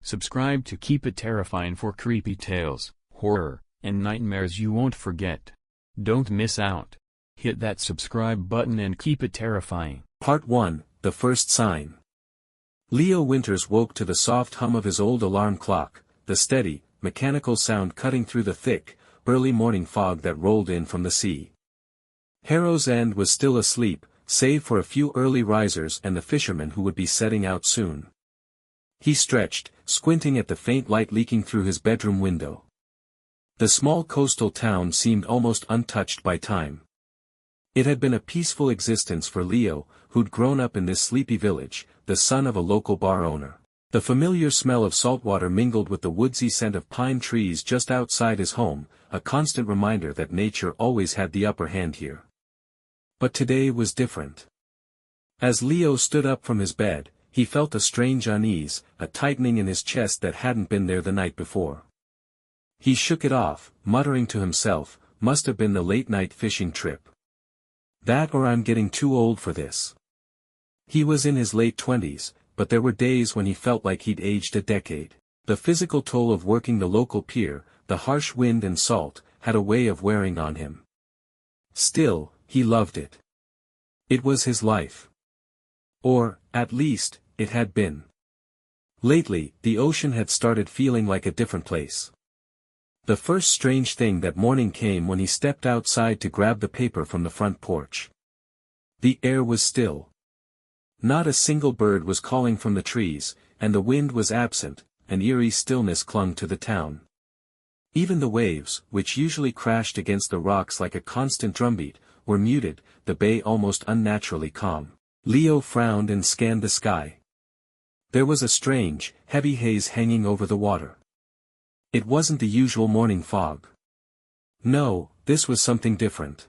Subscribe to Keep It Terrifying for creepy tales, horror, and nightmares you won't forget. Don't miss out. Hit that subscribe button and keep it terrifying. Part 1, The First Sign. Leo Winters woke to the soft hum of his old alarm clock, the steady, mechanical sound cutting through the thick, early morning fog that rolled in from the sea. Harrow's End was still asleep, save for a few early risers and the fishermen who would be setting out soon. He stretched, squinting at the faint light leaking through his bedroom window. The small coastal town seemed almost untouched by time. It had been a peaceful existence for Leo, who'd grown up in this sleepy village, the son of a local bar owner. The familiar smell of saltwater mingled with the woodsy scent of pine trees just outside his home, a constant reminder that nature always had the upper hand here. But today was different. As Leo stood up from his bed, he felt a strange unease, a tightening in his chest that hadn't been there the night before. He shook it off, muttering to himself, must have been the late-night fishing trip. That or I'm getting too old for this. He was in his late 20s, but there were days when he felt like he'd aged a decade. The physical toll of working the local pier, the harsh wind and salt, had a way of wearing on him. Still, he loved it. It was his life. Or, at least, it had been. Lately, the ocean had started feeling like a different place. The first strange thing that morning came when he stepped outside to grab the paper from the front porch. The air was still. Not a single bird was calling from the trees, and the wind was absent, an eerie stillness clung to the town. Even the waves, which usually crashed against the rocks like a constant drumbeat, were muted, the bay almost unnaturally calm. Leo frowned and scanned the sky. There was a strange, heavy haze hanging over the water. It wasn't the usual morning fog. No, this was something different.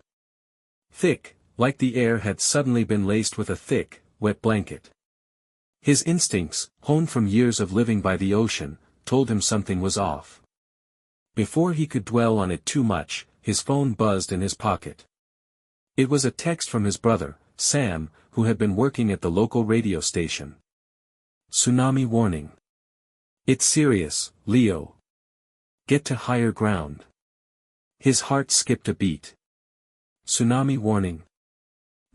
Thick, like the air had suddenly been laced with a thick, wet blanket. His instincts, honed from years of living by the ocean, told him something was off. Before he could dwell on it too much, his phone buzzed in his pocket. It was a text from his brother, Sam, who had been working at the local radio station. Tsunami warning. It's serious, Leo. Get to higher ground. His heart skipped a beat. Tsunami warning.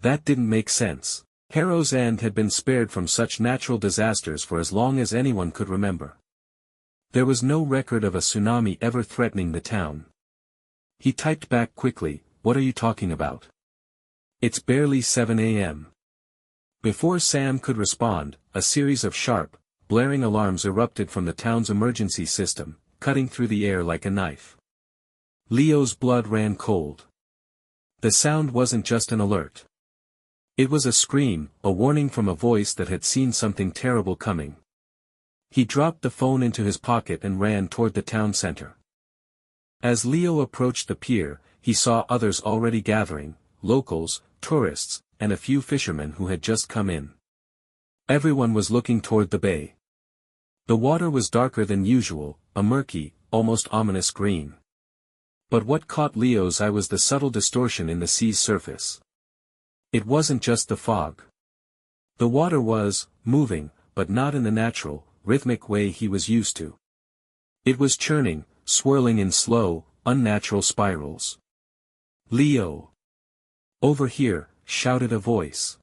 That didn't make sense. Harrow's End had been spared from such natural disasters for as long as anyone could remember. There was no record of a tsunami ever threatening the town. He typed back quickly, "What are you talking about? It's barely 7 a.m. Before Sam could respond, a series of sharp, blaring alarms erupted from the town's emergency system, cutting through the air like a knife. Leo's blood ran cold. The sound wasn't just an alert. It was a scream, a warning from a voice that had seen something terrible coming. He dropped the phone into his pocket and ran toward the town center. As Leo approached the pier, he saw others already gathering, locals, tourists, and a few fishermen who had just come in. Everyone was looking toward the bay. The water was darker than usual, a murky, almost ominous green. But what caught Leo's eye was the subtle distortion in the sea's surface. It wasn't just the fog. The water was moving, but not in the natural, rhythmic way he was used to. It was churning, swirling in slow, unnatural spirals. "Leo! Over here," shouted a voice.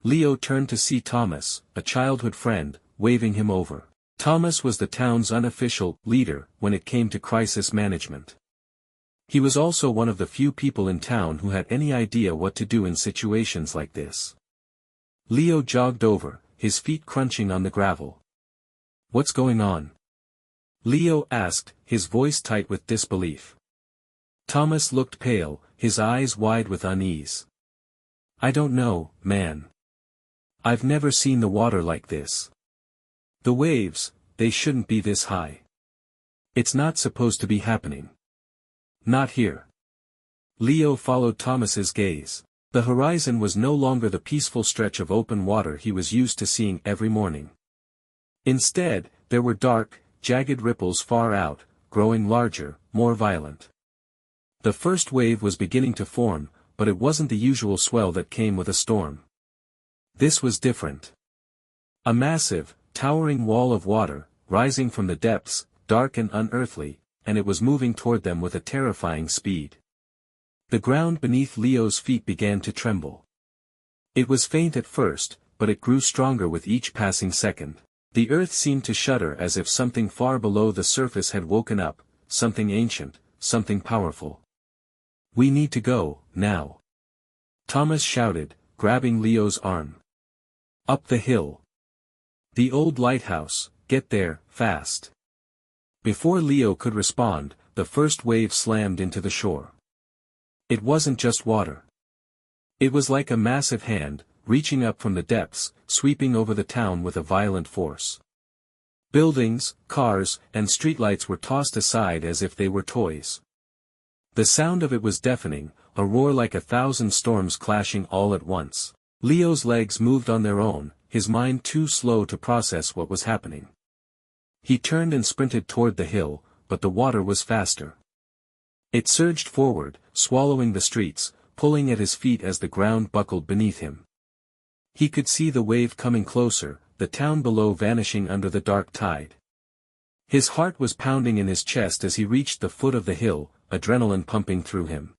Leo turned to see Thomas, a childhood friend, waving him over. Thomas was the town's unofficial leader when it came to crisis management. He was also one of the few people in town who had any idea what to do in situations like this. Leo jogged over, his feet crunching on the gravel. "What's going on?" Leo asked, his voice tight with disbelief. Thomas looked pale, his eyes wide with unease. "I don't know, man. I've never seen the water like this. The waves, they shouldn't be this high. It's not supposed to be happening. Not here." Leo followed Thomas's gaze. The horizon was no longer the peaceful stretch of open water he was used to seeing every morning. Instead, there were dark, jagged ripples far out, growing larger, more violent. The first wave was beginning to form, but it wasn't the usual swell that came with a storm. This was different. A massive, towering wall of water, rising from the depths, dark and unearthly, and it was moving toward them with a terrifying speed. The ground beneath Leo's feet began to tremble. It was faint at first, but it grew stronger with each passing second. The earth seemed to shudder as if something far below the surface had woken up, something ancient, something powerful. "We need to go, now," Thomas shouted, grabbing Leo's arm. "Up the hill. The old lighthouse, get there, fast." Before Leo could respond, the first wave slammed into the shore. It wasn't just water. It was like a massive hand, reaching up from the depths, sweeping over the town with a violent force. Buildings, cars, and streetlights were tossed aside as if they were toys. The sound of it was deafening, a roar like 1,000 storms clashing all at once. Leo's legs moved on their own, his mind too slow to process what was happening. He turned and sprinted toward the hill, but the water was faster. It surged forward, swallowing the streets, pulling at his feet as the ground buckled beneath him. He could see the wave coming closer, the town below vanishing under the dark tide. His heart was pounding in his chest as he reached the foot of the hill, adrenaline pumping through him.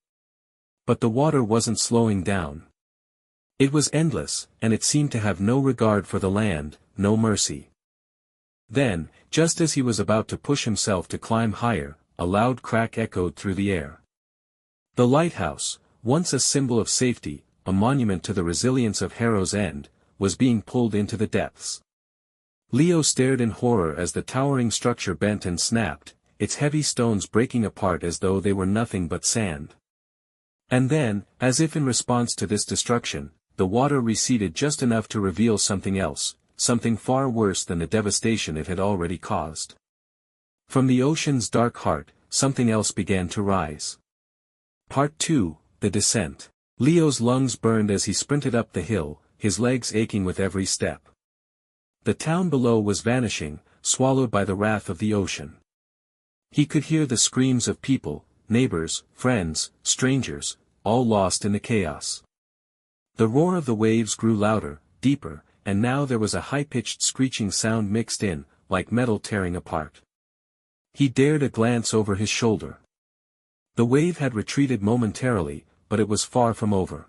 But the water wasn't slowing down. It was endless, and it seemed to have no regard for the land, no mercy. Then, just as he was about to push himself to climb higher, a loud crack echoed through the air. The lighthouse, once a symbol of safety, a monument to the resilience of Harrow's End, was being pulled into the depths. Leo stared in horror as the towering structure bent and snapped, its heavy stones breaking apart as though they were nothing but sand. And then, as if in response to this destruction, the water receded just enough to reveal something else, something far worse than the devastation it had already caused. From the ocean's dark heart, something else began to rise. Part 2, The Descent. Leo's lungs burned as he sprinted up the hill, his legs aching with every step. The town below was vanishing, swallowed by the wrath of the ocean. He could hear the screams of people, neighbors, friends, strangers, all lost in the chaos. The roar of the waves grew louder, deeper, and now there was a high-pitched screeching sound mixed in, like metal tearing apart. He dared a glance over his shoulder. The wave had retreated momentarily, but it was far from over.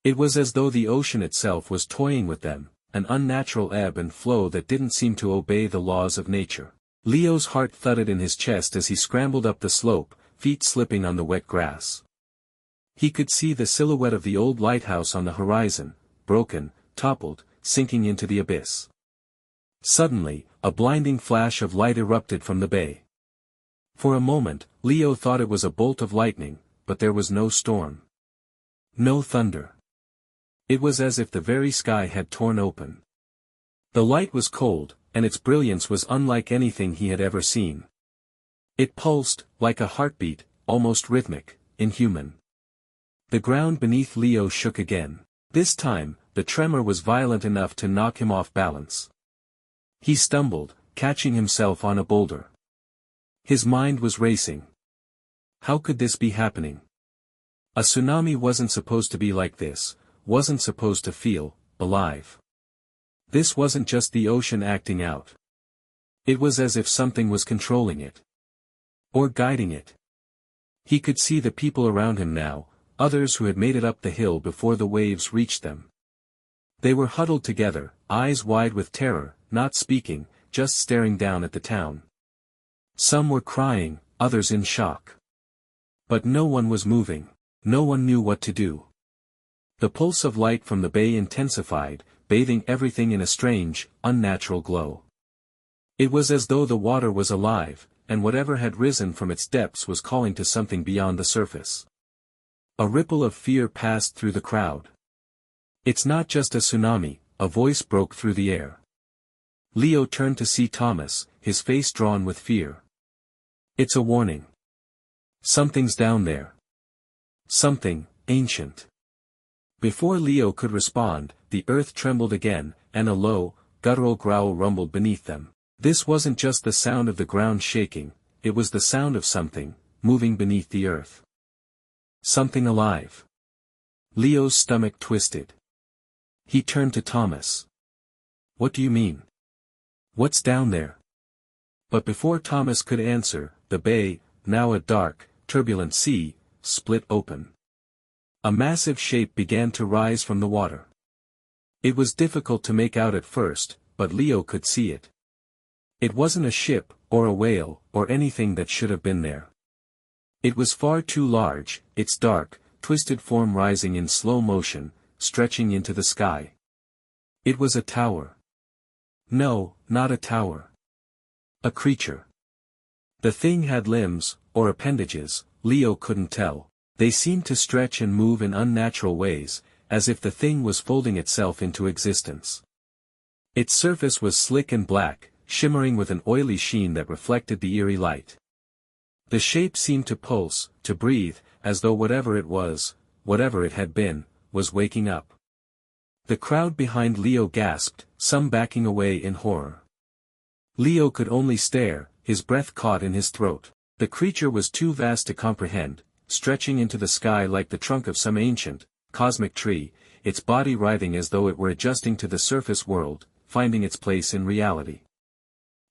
It was as though the ocean itself was toying with them, an unnatural ebb and flow that didn't seem to obey the laws of nature. Leo's heart thudded in his chest as he scrambled up the slope, feet slipping on the wet grass. He could see the silhouette of the old lighthouse on the horizon, broken, toppled, sinking into the abyss. Suddenly, a blinding flash of light erupted from the bay. For a moment, Leo thought it was a bolt of lightning, but there was no storm. No thunder. It was as if the very sky had torn open. The light was cold, and its brilliance was unlike anything he had ever seen. It pulsed, like a heartbeat, almost rhythmic, inhuman. The ground beneath Leo shook again. This time, the tremor was violent enough to knock him off balance. He stumbled, catching himself on a boulder. His mind was racing. How could this be happening? A tsunami wasn't supposed to be like this, wasn't supposed to feel alive. This wasn't just the ocean acting out. It was as if something was controlling it. Or guiding it. He could see the people around him now, others who had made it up the hill before the waves reached them. They were huddled together, eyes wide with terror, not speaking, just staring down at the town. Some were crying, others in shock. But no one was moving. No one knew what to do. The pulse of light from the bay intensified, bathing everything in a strange, unnatural glow. It was as though the water was alive, and whatever had risen from its depths was calling to something beyond the surface. A ripple of fear passed through the crowd. "It's not just a tsunami," a voice broke through the air. Leo turned to see Thomas, his face drawn with fear. "It's a warning. Something's down there. Something, ancient." Before Leo could respond, the earth trembled again, and a low, guttural growl rumbled beneath them. This wasn't just the sound of the ground shaking, it was the sound of something, moving beneath the earth. Something alive. Leo's stomach twisted. He turned to Thomas. "What do you mean? What's down there?" But before Thomas could answer, the bay, now a dark, turbulent sea, split open. A massive shape began to rise from the water. It was difficult to make out at first, but Leo could see it. It wasn't a ship, or a whale, or anything that should have been there. It was far too large, its dark, twisted form rising in slow motion, stretching into the sky. It was a tower. No, not a tower. A creature. The thing had limbs, or appendages, Leo couldn't tell. They seemed to stretch and move in unnatural ways, as if the thing was folding itself into existence. Its surface was slick and black, shimmering with an oily sheen that reflected the eerie light. The shape seemed to pulse, to breathe, as though whatever it was, whatever it had been, was waking up. The crowd behind Leo gasped, some backing away in horror. Leo could only stare, his breath caught in his throat. The creature was too vast to comprehend, stretching into the sky like the trunk of some ancient, cosmic tree, its body writhing as though it were adjusting to the surface world, finding its place in reality.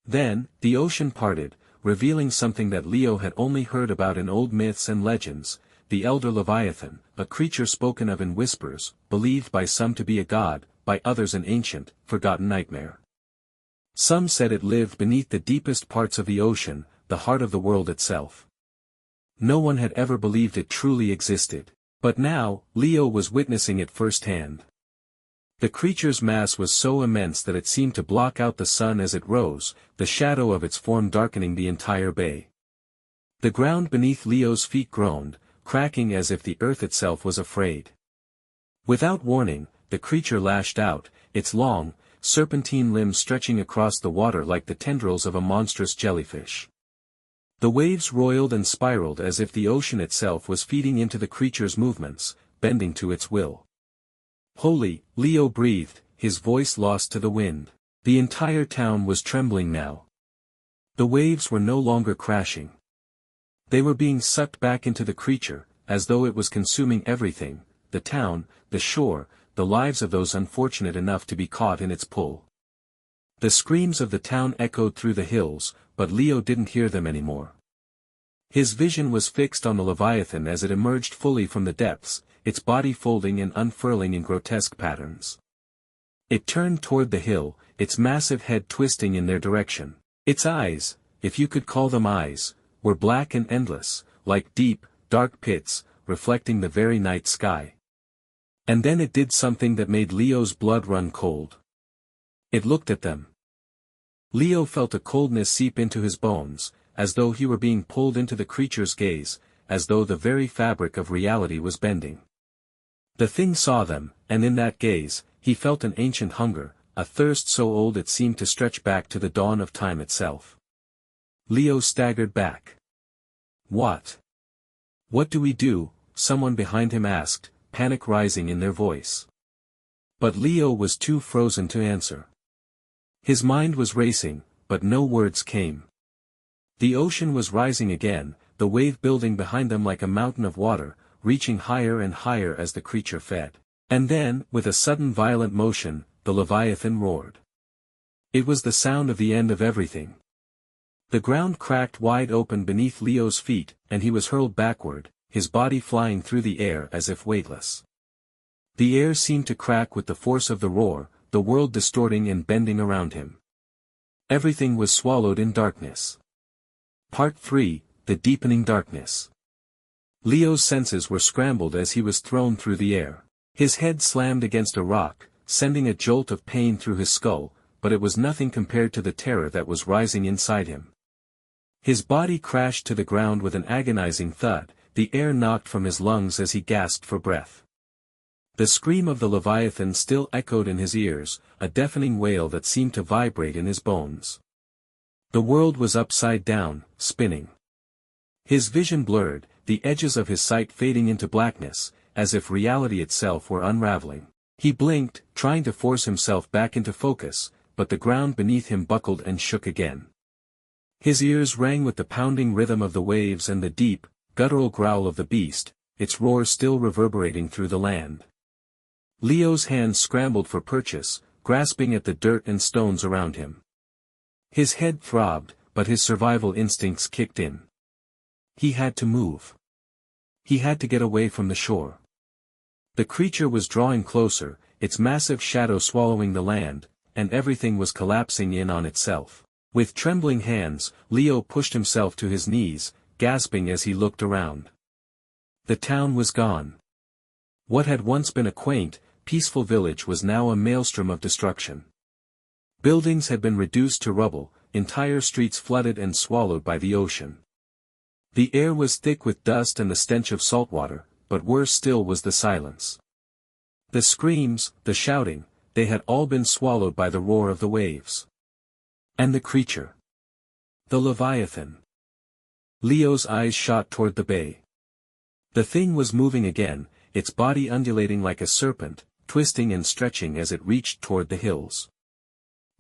Then, the ocean parted, revealing something that Leo had only heard about in old myths and legends, the elder Leviathan, a creature spoken of in whispers, believed by some to be a god, by others an ancient, forgotten nightmare. Some said it lived beneath the deepest parts of the ocean, the heart of the world itself. No one had ever believed it truly existed. But now, Leo was witnessing it firsthand. The creature's mass was so immense that it seemed to block out the sun as it rose, the shadow of its form darkening the entire bay. The ground beneath Leo's feet groaned, cracking as if the earth itself was afraid. Without warning, the creature lashed out, its long, serpentine limbs stretching across the water like the tendrils of a monstrous jellyfish. The waves roiled and spiraled as if the ocean itself was feeding into the creature's movements, bending to its will. Holy, Leo breathed, his voice lost to the wind. The entire town was trembling now. The waves were no longer crashing. They were being sucked back into the creature, as though it was consuming everything, the town, the shore, the lives of those unfortunate enough to be caught in its pull. The screams of the town echoed through the hills, but Leo didn't hear them anymore. His vision was fixed on the Leviathan as it emerged fully from the depths, its body folding and unfurling in grotesque patterns. It turned toward the hill, its massive head twisting in their direction. Its eyes, if you could call them eyes, were black and endless, like deep, dark pits, reflecting the very night sky. And then it did something that made Leo's blood run cold. It looked at them. Leo felt a coldness seep into his bones, as though he were being pulled into the creature's gaze, as though the very fabric of reality was bending. The thing saw them, and in that gaze, he felt an ancient hunger, a thirst so old it seemed to stretch back to the dawn of time itself. Leo staggered back. What? What do we do? Someone behind him asked, panic rising in their voice. But Leo was too frozen to answer. His mind was racing, but no words came. The ocean was rising again, the wave building behind them like a mountain of water, reaching higher and higher as the creature fed. And then, with a sudden violent motion, the Leviathan roared. It was the sound of the end of everything. The ground cracked wide open beneath Leo's feet, and he was hurled backward, his body flying through the air as if weightless. The air seemed to crack with the force of the roar, the world distorting and bending around him. Everything was swallowed in darkness. Part 3, The Deepening Darkness. Leo's senses were scrambled as he was thrown through the air. His head slammed against a rock, sending a jolt of pain through his skull, but it was nothing compared to the terror that was rising inside him. His body crashed to the ground with an agonizing thud, the air knocked from his lungs as he gasped for breath. The scream of the Leviathan still echoed in his ears, a deafening wail that seemed to vibrate in his bones. The world was upside down, spinning. His vision blurred, the edges of his sight fading into blackness, as if reality itself were unraveling. He blinked, trying to force himself back into focus, but the ground beneath him buckled and shook again. His ears rang with the pounding rhythm of the waves and the deep, guttural growl of the beast, its roar still reverberating through the land. Leo's hands scrambled for purchase, grasping at the dirt and stones around him. His head throbbed, but his survival instincts kicked in. He had to move. He had to get away from the shore. The creature was drawing closer, its massive shadow swallowing the land, and everything was collapsing in on itself. With trembling hands, Leo pushed himself to his knees, gasping as he looked around. The town was gone. What had once been a quaint, peaceful village was now a maelstrom of destruction. Buildings had been reduced to rubble, entire streets flooded and swallowed by the ocean. The air was thick with dust and the stench of saltwater, but worse still was the silence. The screams, the shouting, they had all been swallowed by the roar of the waves. And the creature. The Leviathan. Leo's eyes shot toward the bay. The thing was moving again, its body undulating like a serpent, twisting and stretching as it reached toward the hills.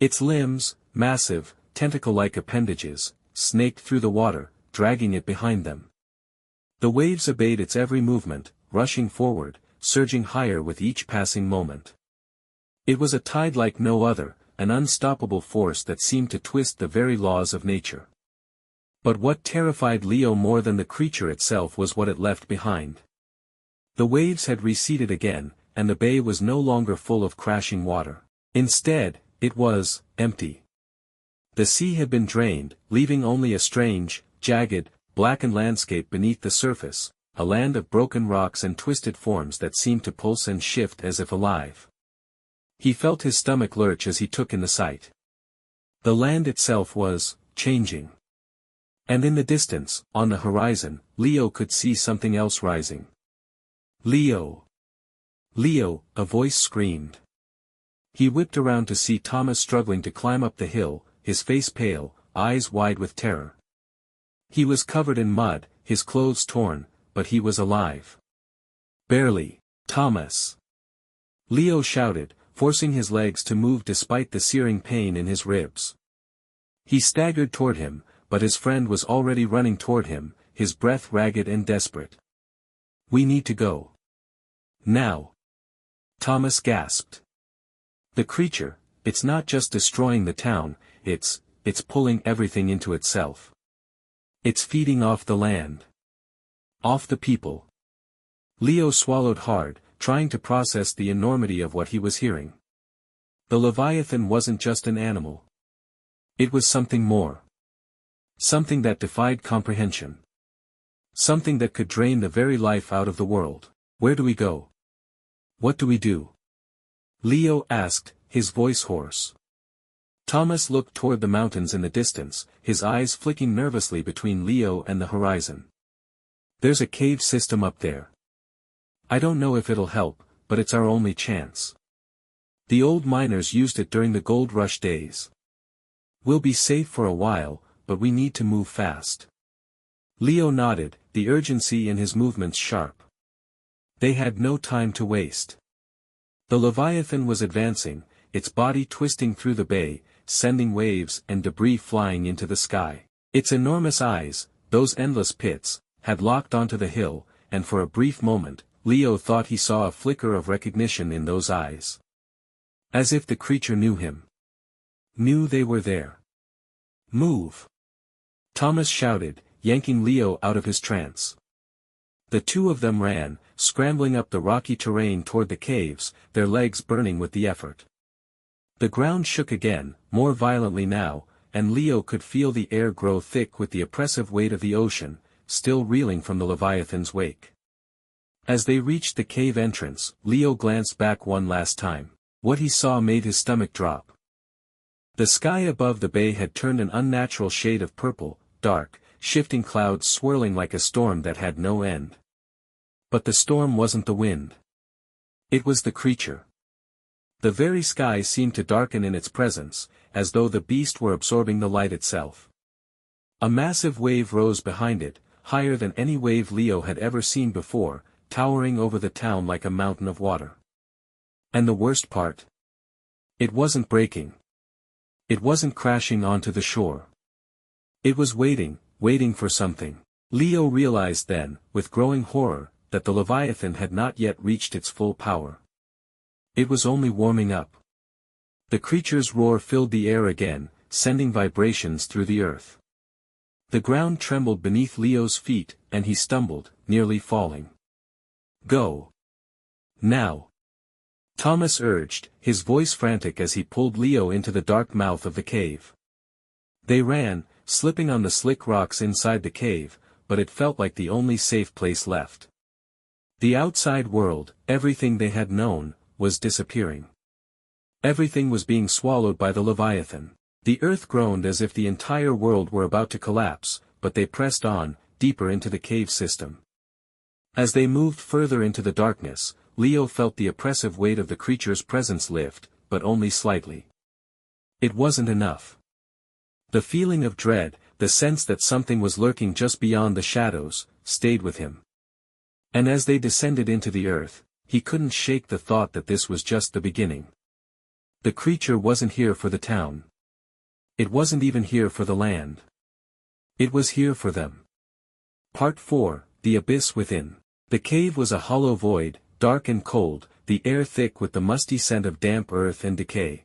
Its limbs, massive, tentacle-like appendages, snaked through the water, dragging it behind them. The waves obeyed its every movement, rushing forward, surging higher with each passing moment. It was a tide like no other, an unstoppable force that seemed to twist the very laws of nature. But what terrified Leo more than the creature itself was what it left behind. The waves had receded again, and the bay was no longer full of crashing water. Instead, it was empty. The sea had been drained, leaving only a strange, jagged, blackened landscape beneath the surface, a land of broken rocks and twisted forms that seemed to pulse and shift as if alive. He felt his stomach lurch as he took in the sight. The land itself was changing. And in the distance, on the horizon, Leo could see something else rising. Leo! Leo! A voice screamed. He whipped around to see Thomas struggling to climb up the hill, his face pale, eyes wide with terror. He was covered in mud, his clothes torn, but he was alive. Barely. Thomas! Leo shouted, forcing his legs to move despite the searing pain in his ribs. He staggered toward him, but his friend was already running toward him, his breath ragged and desperate. "We need to go. Now." Thomas gasped. "The creature, it's not just destroying the town, it's pulling everything into itself. It's feeding off the land. Off the people." Leo swallowed hard, trying to process the enormity of what he was hearing. The Leviathan wasn't just an animal. It was something more. Something that defied comprehension. Something that could drain the very life out of the world. "Where do we go? What do we do?" Leo asked, his voice hoarse. Thomas looked toward the mountains in the distance, his eyes flicking nervously between Leo and the horizon. "There's a cave system up there. I don't know if it'll help, but it's our only chance. The old miners used it during the gold rush days. We'll be safe for a while, but we need to move fast." Leo nodded, the urgency in his movements sharp. They had no time to waste. The Leviathan was advancing, its body twisting through the bay, sending waves and debris flying into the sky. Its enormous eyes, those endless pits, had locked onto the hill, and for a brief moment, Leo thought he saw a flicker of recognition in those eyes. As if the creature knew him. Knew they were there. "Move!" Thomas shouted, yanking Leo out of his trance. The two of them ran, scrambling up the rocky terrain toward the caves, their legs burning with the effort. The ground shook again, more violently now, and Leo could feel the air grow thick with the oppressive weight of the ocean, still reeling from the Leviathan's wake. As they reached the cave entrance, Leo glanced back one last time. What he saw made his stomach drop. The sky above the bay had turned an unnatural shade of purple, dark, shifting clouds swirling like a storm that had no end. But the storm wasn't the wind. It was the creature. The very sky seemed to darken in its presence, as though the beast were absorbing the light itself. A massive wave rose behind it, higher than any wave Leo had ever seen before, towering over the town like a mountain of water. And the worst part? It wasn't breaking. It wasn't crashing onto the shore. It was waiting for something. Leo realized then, with growing horror, that the Leviathan had not yet reached its full power. It was only warming up. The creature's roar filled the air again, sending vibrations through the earth. The ground trembled beneath Leo's feet, and he stumbled, nearly falling. "Go. Now!" Thomas urged, his voice frantic as he pulled Leo into the dark mouth of the cave. They ran, slipping on the slick rocks inside the cave, but it felt like the only safe place left. The outside world, everything they had known, was disappearing. Everything was being swallowed by the Leviathan. The earth groaned as if the entire world were about to collapse, but they pressed on, deeper into the cave system. As they moved further into the darkness, Leo felt the oppressive weight of the creature's presence lift, but only slightly. It wasn't enough. The feeling of dread, the sense that something was lurking just beyond the shadows, stayed with him. And as they descended into the earth, he couldn't shake the thought that this was just the beginning. The creature wasn't here for the town. It wasn't even here for the land. It was here for them. Part 4, The Abyss Within. The cave was a hollow void, dark and cold, the air thick with the musty scent of damp earth and decay.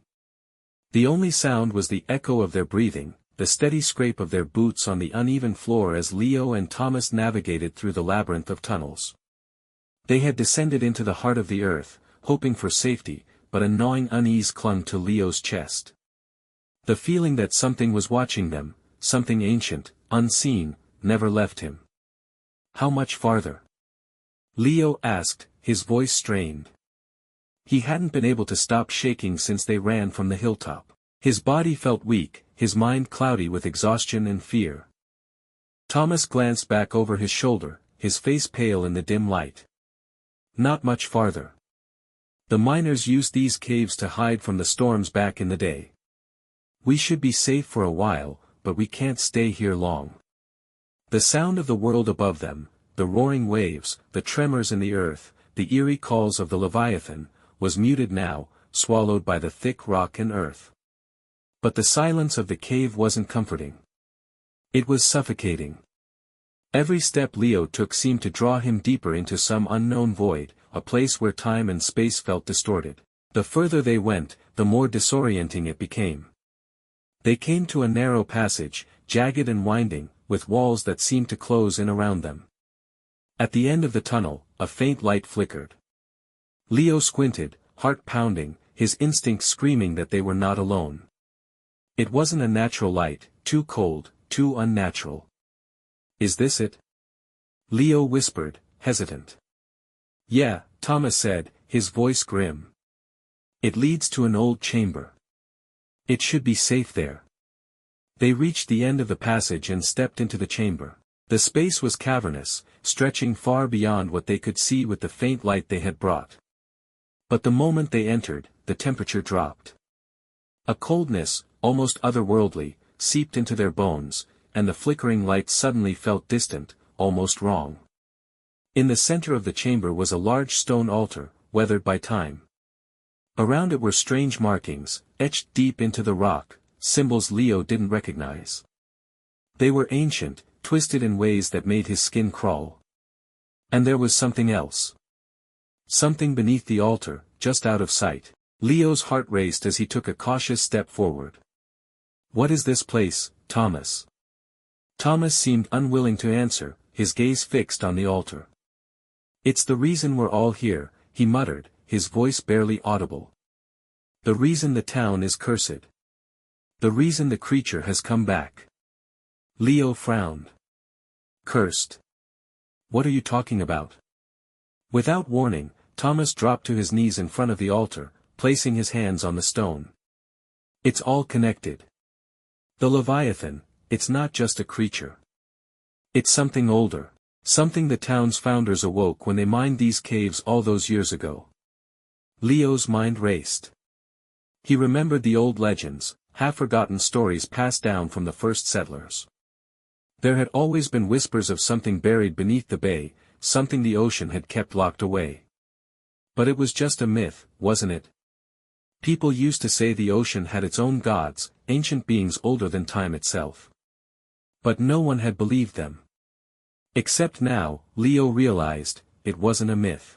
The only sound was the echo of their breathing, the steady scrape of their boots on the uneven floor as Leo and Thomas navigated through the labyrinth of tunnels. They had descended into the heart of the earth, hoping for safety, but a gnawing unease clung to Leo's chest. The feeling that something was watching them, something ancient, unseen, never left him. "How much farther?" Leo asked, his voice strained. He hadn't been able to stop shaking since they ran from the hilltop. His body felt weak, his mind cloudy with exhaustion and fear. Thomas glanced back over his shoulder, his face pale in the dim light. "Not much farther. The miners used these caves to hide from the storms back in the day. We should be safe for a while, but we can't stay here long." The sound of the world above them, the roaring waves, the tremors in the earth, the eerie calls of the Leviathan, was muted now, swallowed by the thick rock and earth. But the silence of the cave wasn't comforting. It was suffocating. Every step Leo took seemed to draw him deeper into some unknown void, a place where time and space felt distorted. The further they went, the more disorienting it became. They came to a narrow passage, jagged and winding, with walls that seemed to close in around them. At the end of the tunnel, a faint light flickered. Leo squinted, heart pounding, his instincts screaming that they were not alone. It wasn't a natural light, too cold, too unnatural. "Is this it?" Leo whispered, hesitant. "Yeah," Thomas said, his voice grim. "It leads to an old chamber. It should be safe there." They reached the end of the passage and stepped into the chamber. The space was cavernous, stretching far beyond what they could see with the faint light they had brought. But the moment they entered, the temperature dropped. A coldness, almost otherworldly, seeped into their bones, and the flickering light suddenly felt distant, almost wrong. In the center of the chamber was a large stone altar, weathered by time. Around it were strange markings, etched deep into the rock, symbols Leo didn't recognize. They were ancient, twisted in ways that made his skin crawl. And there was something else. Something beneath the altar, just out of sight. Leo's heart raced as he took a cautious step forward. "What is this place, Thomas?" Thomas seemed unwilling to answer, his gaze fixed on the altar. "It's the reason we're all here," he muttered, his voice barely audible. "The reason the town is cursed. The reason the creature has come back." Leo frowned. "Cursed? What are you talking about?" Without warning, Thomas dropped to his knees in front of the altar, placing his hands on the stone. "It's all connected. The Leviathan, it's not just a creature. It's something older, something the town's founders awoke when they mined these caves all those years ago." Leo's mind raced. He remembered the old legends, half-forgotten stories passed down from the first settlers. There had always been whispers of something buried beneath the bay, something the ocean had kept locked away. But it was just a myth, wasn't it? People used to say the ocean had its own gods, ancient beings older than time itself. But no one had believed them. Except now, Leo realized, it wasn't a myth.